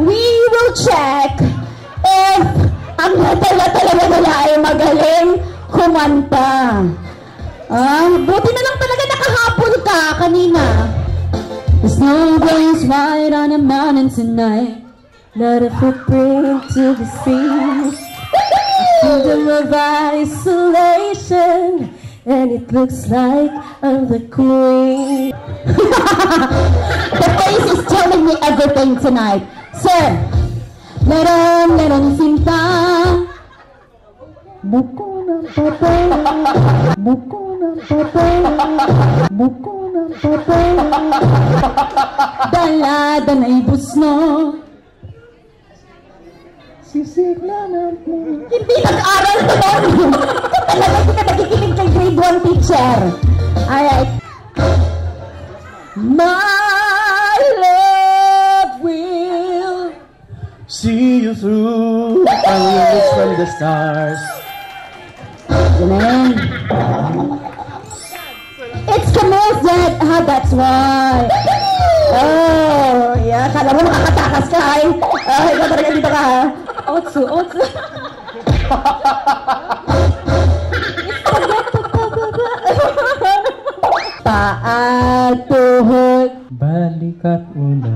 we will check if ang talaga nila ay magaling kumanta. Buti na lang talaga nakahabol ka kanina. The snow goes white on a mountain tonight. Not a footprint to be seen. A kingdom of isolation, and it looks like I'm the queen. The face is telling me everything tonight. Sir, meron sinta. Buko ng papel. Buko ng papel. Buko ng papel. Dalada na ibus no. Sisigla na mo. Hindi nag-aral ko nun. Talaga hindi ka nakikinig kay grade 1 teacher. Alright. My love will see you through. I will miss from the stars. Ganun. It's Camille's dad. That's why. Oh, yeah. Kala mo makakatakas ka, ay. Ikaw talaga dito ka, ha? Otsu. Paag tuhod. Balikat una.